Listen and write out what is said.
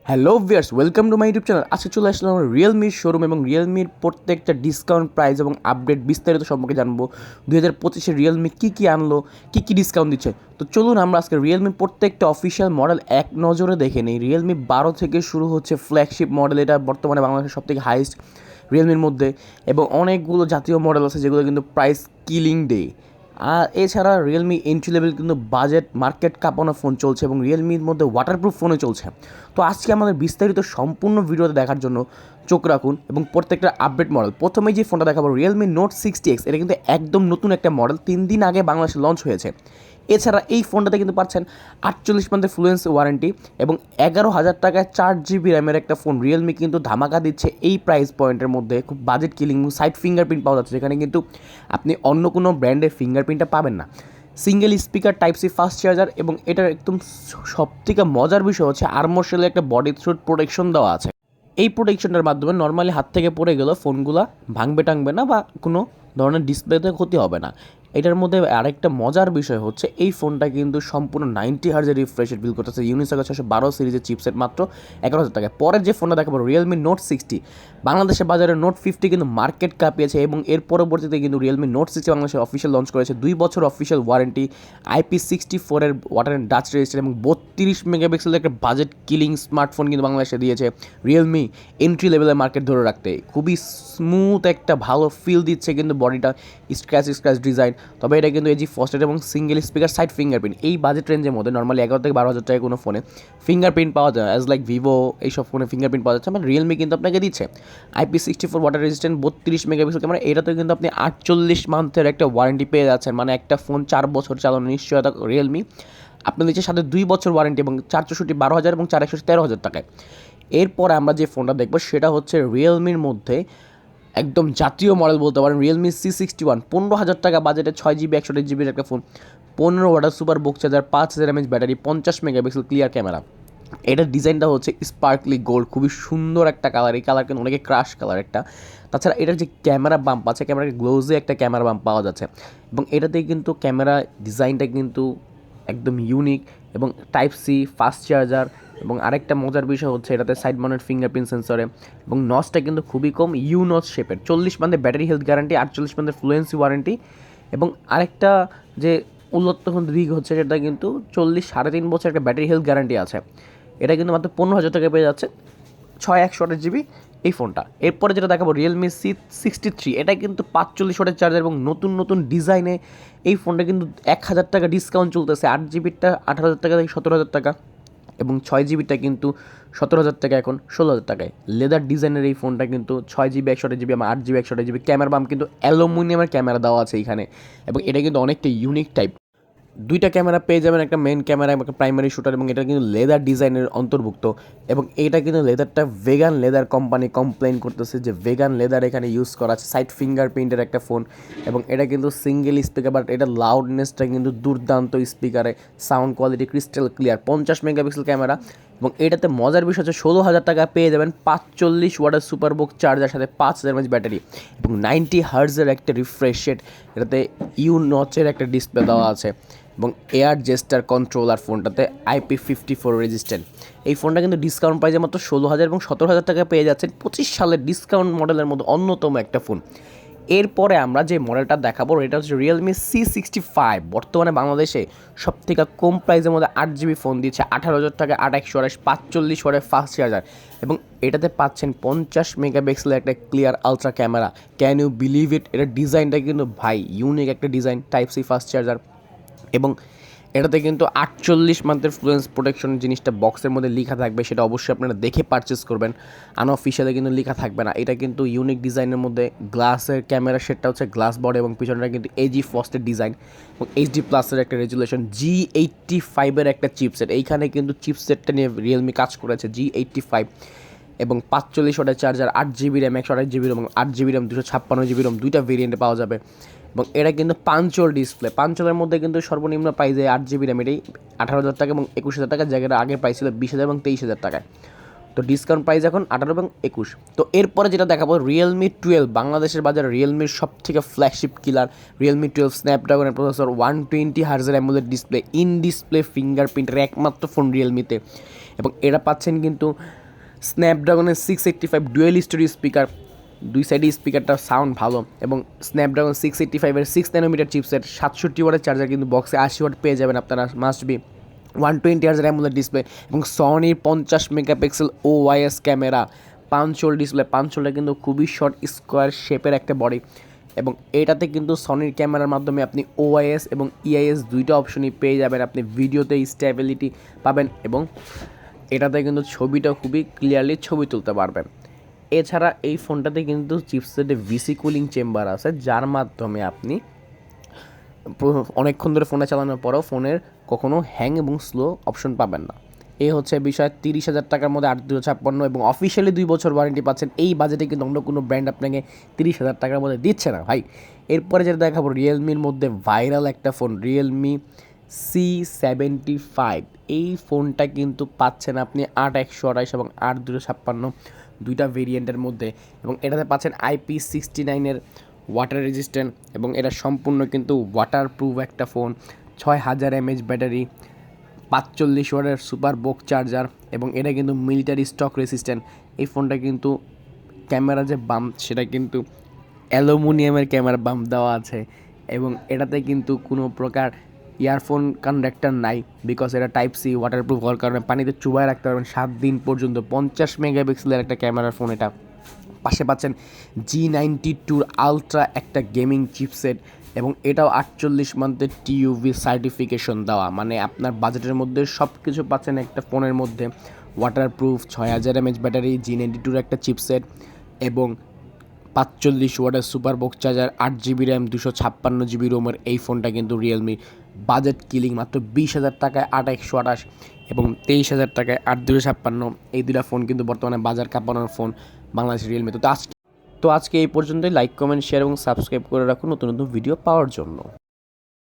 Hello viewers, welcome to my YouTube channel. আজকে চলে আসলাম আমরা রিয়েলমির শোরুম এবং রিয়েলমির প্রত্যেকটা ডিসকাউন্ট প্রাইস এবং আপডেট বিস্তারিত সম্পর্কে জানবো। 2025-এ রিয়েলমি কী আনলো, কী ডিসকাউন্ট দিচ্ছে। তো চলুন আমরা আজকে রিয়েলমির প্রত্যেকটা অফিসিয়াল মডেল এক নজরে দেখে নিই। রিয়েলমি 12 থেকে শুরু হচ্ছে ফ্ল্যাগশিপ মডেল, এটা বর্তমানে বাংলাদেশের সবথেকে হাইস্ট রিয়েলমির মধ্যে, এবং অনেকগুলো জাতীয় মডেল আছে যেগুলো কিন্তু প্রাইস কিলিং ডে। আর এছাড়া রিয়েলমি এন্ট্রি লেভেল কিন্তু বাজেট মার্কেট কাঁপানো ফোন চলছে এবং রিয়েলমির মধ্যে ওয়াটারপ্রুফ ফোনও চলছে। তো আজকে আমাদের বিস্তারিত সম্পূর্ণ ভিডিওতে দেখার জন্য চোখ রাখুন এবং প্রত্যেকটা আপডেট মডেল। প্রথমেই যে ফোনটা দেখাবো রিয়েলমি নোট 60X, এটা কিন্তু একদম নতুন একটা মডেল, 3 দিন আগে বাংলাদেশে লঞ্চ হয়েছে। এছাড়া এই ফোনটাতে কিন্তু পাচ্ছেন 48 মান্থের ফ্লুয়েন্সি ওয়ারেন্টি এবং 11,000 টাকায় 4GB র্যামের একটা ফোন রিয়েলমি কিন্তু ধামাকা দিচ্ছে এই প্রাইস পয়েন্টের মধ্যে। খুব বাজেট কিলিং, সাইড ফিঙ্গারপ্রিন্ট পাওয়া যাচ্ছে, যেখানে কিন্তু আপনি অন্য কোনো ব্র্যান্ডের ফিঙ্গারপ্রিন্টটা পাবেন না। Single speaker, type C fast charger, এবং এটার একদম সবথেকে মজার বিষয় হচ্ছে আর্মোশেলে একটা বডি থ্রুট প্রোটেকশন দেওয়া আছে। এই প্রোটেকশনটার মাধ্যমে নর্মালি হাত থেকে পড়ে গেলেও ফোনগুলো ভাঙবে টাঙবে না বা কোনো ধরনের ডিসপ্লেতে ক্ষতি হবে না। এটার মধ্যে আরেকটা মজার বিষয় হচ্ছে এই ফোনটা কিন্তু সম্পূর্ণ 90 হার্জের রিফ্রেশ রেট বিল করতেছে। ইউনিসোক 612 সিরিজের চিপসেট মাত্র 11,000 টাকায়। পরের যে ফোনটা দেখাবো রিয়েলমি নোট 60, বাংলাদেশের বাজারে নোট 50 কিন্তু মার্কেট কাঁপিয়েছে এবং এর পরবর্তীতে কিন্তু রিয়েলমি নোট 60 বাংলাদেশে অফিসিয়াল লঞ্চ করেছে। 2 বছর official warranty, IP64 water and dust register এবং 32 মেগাপিক্সেলের একটা বাজেট কিলিং স্মার্টফোন কিন্তু বাংলাদেশে দিয়েছে রিয়েলমি এন্ট্রি লেভেলের মার্কেট ধরে রাখতে। খুবই স্মুথ একটা ভালো ফিল দিচ্ছে কিন্তু বডিটা, স্ক্র্যাচ ডিজাইন। তবে এটা কিন্তু এজি ফস্টেড এবং সিঙ্গেল স্পিকার সাইড ফিঙ্গারপ্রিন্ট। এই বাজেট রেঞ্জের মধ্যে নর্মালি 11 থেকে 12,000 টাকায় কোনো ফোনে ফিঙ্গারপ্রিন্ট পাওয়া যায়, অ্যাজ লাইক ভিভো এইসব ফোনে ফিঙ্গারপ্রিন্ট পাওয়া যাচ্ছে, বাট রিয়েলমি কিন্তু আপনাকে দিচ্ছে। IP64 water resistant 32 megapixel camera, এটাতে কিন্তু আপনি 48 মান্থের একটা ওয়ারেন্টি পেয়ে যাচ্ছেন, মানে একটা ফোন 4 বছর চালানোর নিশ্চয়তা রিয়েলমি আপনি দিচ্ছে, সাথে 2 বছর ওয়ারেন্টি এবং 464 12,000 এবং 461 13,000 টাকায়। এরপরে আমরা যে ফোনটা দেখবো সেটা হচ্ছে রিয়েলমির মধ্যে একদম জাতীয় মডেল বলতে পারেন, রিয়েলমি C61, 15,000 টাকা বাজেটে 6GB 128GBর একটা ফোন, 15 ওয়াটের সুপার বুক charger, 5000 mAh battery, 50 megapixel clear camera. এটার ডিজাইনটা হচ্ছে স্পার্কলি গোল্ড, খুবই সুন্দর একটা কালার। এই কালার কিন্তু অনেকে ক্রাশ কালার একটা। তাছাড়া এটার যে ক্যামেরা বাম্প আছে, ক্যামেরা গ্লোজে একটা ক্যামেরা বাম্প পাওয়া যাচ্ছে এবং এটাতে কিন্তু ক্যামেরা ডিজাইনটা কিন্তু একদম ইউনিক এবং টাইপ সি ফাস্ট চার্জার। এবং আরেকটা মজার বিষয় হচ্ছে এটাতে সাইড মাউন্টেড ফিঙ্গারপ্রিন্ট সেন্সরে এবং নচটা কিন্তু খুবই কম, ইউ নচ শেপের। 40 মান্থের ব্যাটারি হেলথ গ্যারান্টি, 48 মান্থের ফ্লুয়েন্সি ওয়ারেন্টি। এবং আরেকটা যে উল্লেখযোগ্য দিক হচ্ছে সেটা কিন্তু 3.5 বছর একটা ব্যাটারি হেলথ গ্যারান্টি আছে। এটা কিন্তু মাত্র 15,000 টাকায় পেয়ে যাচ্ছে 6128GB এই ফোনটা। এরপরে যেটা দেখাবো রিয়েলমি C63, এটা কিন্তু 45 ওয়াটের চার্জার এবং নতুন ডিজাইনে এই ফোনটা কিন্তু 1,000 টাকা ডিসকাউন্ট চলতেছে। 8GBটা 18,000 টাকা থেকে 17,000 টাকা এবং 6GBটা কিন্তু 17,000 টাকা এখন 16,000 টাকায়। লেদার ডিজাইনের এই ফোনটা কিন্তু 6GB 128GB এবং 8GB 128GB ক্যামেরা বাম কিন্তু অ্যালুমিনিয়ামের ক্যামেরা দেওয়া আছে এইখানে এবং এটা কিন্তু অনেকটা ইউনিক টাইপ। দুইটা ক্যামেরা পেয়ে যাবেন, একটা মেন ক্যামেরা এবং একটা প্রাইমারি শুটার, এবং এটা কিন্তু লেদার ডিজাইনের অন্তর্ভুক্ত এবং এটা কিন্তু লেদারটা ভেগান লেদার কোম্পানি কমপ্লেন করতেছে যে ভেগান লেদার এখানে ইউজ করা আছে। সাইড ফিঙ্গারপ্রিন্টের একটা ফোন এবং এটা কিন্তু সিঙ্গেল স্পিকার, বাট এটা লাউডনেসটা কিন্তু দুর্দান্ত স্পিকারে, sound quality crystal clear, 50 megapixel camera. এবং এটাতে মজার বিষয় হচ্ছে 16,000 টাকা পেয়ে যাবেন 45 ওয়াটের সুপারবুক চার্জার, সাথে 5000 mAh ব্যাটারি এবং 90 হার্জের একটা রিফ্রেশ রেট। এটাতে ইউ নচের একটা ডিসপ্লে দেওয়া আছে এবং এয়ার জেস্টার কন্ট্রোলার ফোনটাতে IP54 রেজিস্ট্যান্ট। এই ফোনটা কিন্তু ডিসকাউন্ট প্রাইসে মাত্র 16,000 এবং 17,000 টাকা পেয়ে যাচ্ছেন। 25 সালের ডিসকাউন্ট মডেলের মধ্যে অন্যতম একটা ফোন। এরপরে আমরা যে মডেলটা দেখাবো এটা হচ্ছে রিয়েলমি C65, বর্তমানে বাংলাদেশে সবথেকে কম প্রাইসের মধ্যে 8GB ফোন দিচ্ছে 18,000 টাকা, 8/128 45 ওয়াটের ফাস্ট চার্জার এবং এটাতে পাচ্ছেন 50 মেগাপিক্সেলের একটা clear ultra camera. Can you believe it, এটার ডিজাইনটা কিন্তু ভাই ইউনিক একটা design, type C fast charger এবং এটাতে কিন্তু 48 মান্থের ফ্লুয়েন্স প্রোটেকশন জিনিসটা বক্সের মধ্যে লেখা থাকবে, সেটা অবশ্যই আপনারা দেখে পারচেস করবেন, আনঅফিশিয়ালে কিন্তু লেখা থাকবে না। এটা কিন্তু ইউনিক ডিজাইনের মধ্যে গ্লাসের ক্যামেরা সেটটা হচ্ছে গ্লাস বডি এবং পিছনটা কিন্তু এজি ফস্টের ডিজাইন এবং HD+এর একটা রেজুলেশন, G85 একটা চিপসেট। এইখানে কিন্তু চিপসেটটা নিয়ে রিয়েলমি কাজ করেছে, G85 এবং 45 ওয়াটের চার্জার, 8GB র্যাম 128GB এবং 8GB র্যাম 256GB র্যাম, দুইটা ভেরিয়েন্টে পাওয়া যাবে এবং এটা কিন্তু পাঞ্চল ডিসপ্লে। পাঞ্চলের মধ্যে কিন্তু সর্বনিম্ন প্রাইস 8GB র্যাম, এটাই 18,000 টাকা এবং 21,000 টাকা, জায়গাটা আগের প্রাইস ছিল 20,000 এবং 23,000 টাকায়। তো ডিসকাউন্ট প্রাইস এখন 18 এবং 21। তো এরপরে যেটা দেখাবো রিয়েলমি 12, বাংলাদেশের বাজারে রিয়েলমির সব থেকে ফ্ল্যাগশিপ কিলার রিয়েলমি 12 স্ন্যাপড্রাগনের প্রসেসর, 120 হার্জের অ্যামোলেড ডিসপ্লে, ইন ডিসপ্লে ফিঙ্গারপ্রিন্টের একমাত্র ফোন রিয়েলমিতে এবং এটা পাচ্ছেন কিন্তু স্ন্যাপড্রাগনের 685 ডুয়েল স্টোরি স্পিকার, দুই সাইডে স্পিকারটা সাউন্ড ভালো, এবং স্ন্যাপড্রাগন 685-এর 6 nm চিপসেট, 67 ওয়াটের চার্জার কিন্তু বক্সে 80 ওয়াট পেয়ে যাবেন আপনারা, must be 120 hertz AMOLED display এবং সনির 50 মেগাপিক্সেল OIS ক্যামেরা, পাঞ্চোল ডিসপ্লে, পাঞ্চোলটা কিন্তু খুবই শর্ট স্কোয়ার শেপের একটা বডি, এবং এটাতে কিন্তু সনির ক্যামেরার মাধ্যমে আপনি OIS এবং EIS দুইটা অপশনই পেয়ে যাবেন, আপনি ভিডিওতে স্টেবিলিটি পাবেন এবং এটাতে কিন্তু ছবিটা খুবই ক্লিয়ারলি ছবি তুলতে পারবেন। এছাড়া এই ফোনটাতে কিন্তু চিপসেটে VC কুলিং চেম্বার আছে, যার মাধ্যমে আপনি অনেকক্ষণ ধরে ফোনে চালানোর পরেও ফোনের কখনো হ্যাং এবং স্লো অপশন পাবেন না। এই হচ্ছে বিষয়। 30,000 টাকার মধ্যে 8/256 এবং অফিসিয়ালি 2 বছর ওয়ারেন্টি পাচ্ছেন। এই বাজেটে কিন্তু অন্য কোনো ব্র্যান্ড আপনাকে 30,000 টাকার মধ্যে দিচ্ছে না ভাই। এরপরে যেটা দেখাবো রিয়েলমির মধ্যে ভাইরাল একটা ফোন, রিয়েলমি C75। এই ফোনটা কিন্তু পাচ্ছেন আপনি 8/128 এবং 8/256 দুইটা ভেরিয়েন্টের মধ্যে, এবং এটাতে পাচ্ছেন IP69-এর ওয়াটার রেজিস্ট্যান্ট, এবং এটা সম্পূর্ণ কিন্তু ওয়াটার প্রুফ একটা ফোন। 6000 mAh ব্যাটারি, 45 ওয়াটের সুপার বক চার্জার, এবং এটা কিন্তু মিলিটারি স্টক রেসিস্ট্যান্ট। এই ফোনটা কিন্তু ক্যামেরা যে বাম্প সেটা কিন্তু অ্যালুমিনিয়ামের ক্যামেরা বাম্প দেওয়া আছে, এবং এটাতে কিন্তু কোনো প্রকার ইয়ারফোন কানেক্টর নাই, বিকজ এটা Type-C ওয়াটারপ্রুফ হওয়ার কারণে পানিতে চুবায় রাখতে পারবেন 7 দিন পর্যন্ত। 50 মেগাপিক্সেলের একটা ক্যামেরার ফোন এটা। পাশে পাচ্ছেন G92 আলট্রা একটা গেমিং চিপসেট, এবং এটাও 48 মান্থের TUV সার্টিফিকেশন দেওয়া, মানে আপনার বাজেটের মধ্যে সব কিছু পাচ্ছেন একটা ফোনের মধ্যে। ওয়াটারপ্রুফ, 6000 mAh ব্যাটারি, G92 একটা চিপসেট, এবং 45 ওয়াটের super box charger, 8GB RAM, 256GB রোমের এই ফোনটা কিন্তু রিয়েলমি বাজেট কিলিং মাত্র 20,000 টাকায় 8/128 এবং 23,000 টাকায় 8/256। এই দুটা ফোন কিন্তু বর্তমানে বাজার কাঁপানোর ফোন বাংলাদেশ রিয়েলমি। তো আজকে এই পর্যন্তই। লাইক, কমেন্ট, শেয়ার এবং সাবস্ক্রাইব করে রাখুন নতুন নতুন ভিডিও পাওয়ার জন্য।